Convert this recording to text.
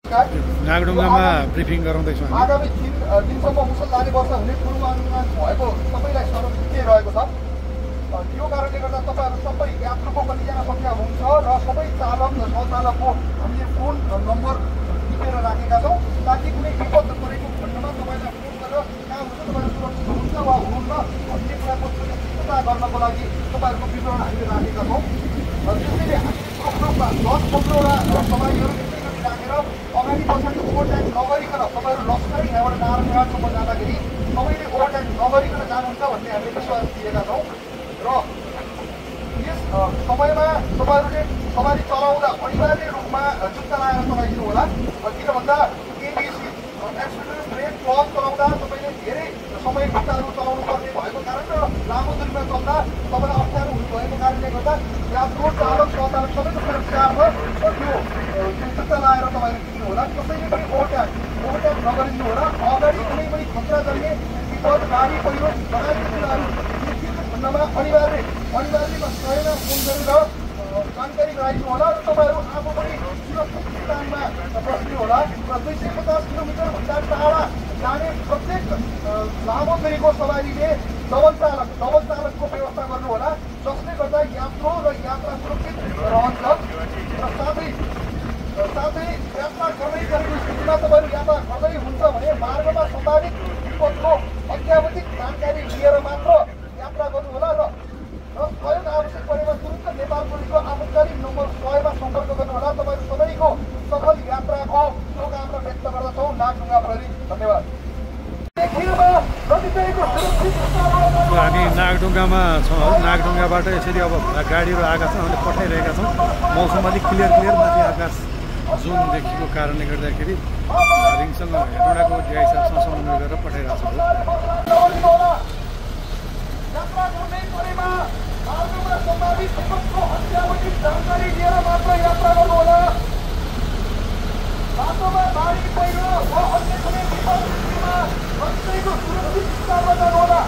नागढुङ्गामा briefing गराउँदैछौँ हामी। आगामी 3 दिनसम्म मुसलधारे वर्षा हुने पूर्वानुमान भएको सबैलाई स्मरण दिइरहेको छ। यो कारणले गर्दा तपाईँहरू सबै यात्रुको कतिजना सङ्ख्या हुन्छ र सबै चालक र सञ्चालकको हामीले फोन नम्बर टिपेर राखेका छौँ ताकि कुनै विपद परेको खण्डमा तपाईँलाई फोन गरेर कहाँ हुन्छ तपाईँहरू सुरक्षित हुनुहुन्छ वा हुनुहुन्न भन्ने कुराको सुनिश्चितता गर्नको लागि तपाईँहरूको विवरण हामीले राखेका छौँ। त्यसैले हामीले 10-15वटा सवारीहरू राखेर अगाडि पछाडि ओभरटाइम नगरिकन तपाईँहरू लस्करै यहाँबाट नारायणघाटसम्म जाँदाखेरि तपाईँले ओभरटाइम नगरिकन जानुहुन्छ भन्ने हामीले विश्वास दिएका छौँ र यस समयमा तपाईँहरूले सवारी चलाउँदा अनिवार्य रूपमा जुत्ता लगाएर चलाइदिनु होला। किन भन्दा एबिसी एक्सिलेटर ब्रेक क्लच चलाउँदा तपाईँले धेरै समय जुत्ताहरू चलाउनु पर्ने भएको कारण र लामो दूरीमा चल्दा तपाईँलाई अप्ठ्यारो हुने भएको कारणले गर्दा यात्रु चालक सञ्चालक सबैको सुरक्षार्थ त्यो जुत्ता लगाएर तपाईँले किन्नु होला। कसैले पनि ओभरटाइम नगरिदिनु होला। अगाडि कुनै पनि खतरा जन्ने विपद गाडी पहिरो लगायतका कुराहरू खण्डमा अनिवार्यमा स्वयंमा फोन गरेर जानकारी गराइदिनु होला र तपाईँहरू आफू पनि सुरक्षित स्थानमा बस्नु होला र 250 किलोमिटरभन्दा टाढा जाने प्रत्येक लामो दूरीको सवारीले डबल चालकको व्यवस्था गर्नु होला जसले गर्दा यात्रु र यात्रा सुरक्षित रहन्छ र साथै यात्रा गर्दै गरेको स्थितिमा तपाईँहरू यात्रा गर्दै हुन्छ भने मार्गमा सम्भावित विपदको अत्यावश्यक जानकारी लिएर मात्र यात्रा गर्नु होला र सहयोग आवश्यक परेमा तुरुन्त नेपाल पुलिसको आपतकालीन नम्बर 100मा सम्पर्क गर्नु होला। तपाईँहरू सबैको सफल यात्राको शुभकामना व्यक्त गर्दछौँ। नागढुङ्गा प्रहरी धन्यवाद। हामी नागढुङ्गामा छौँ। नागढुङ्गाबाट यसरी अब गाडीहरू आएका छन् हामीले पठाइरहेका छौँ। मौसम अलिक क्लियर माथि आकाश जुन देखिएको कारणले गर्दाखेरि रिङसँग हेटौँडाको ड्याइसा समन्वय गरेर पठाइरहेको छौँ। यात्रा गर्ने परेमा मार्गमा सम्भावित विपदको अत्यावश्यक जानकारी लिएर मात्र यात्रा गर्नु होला। बाटोमा बाढी पहिरो वा अन्य कुनै विपद स्थितिमा कसैको सुरक्षित स्थानमा जानु होला।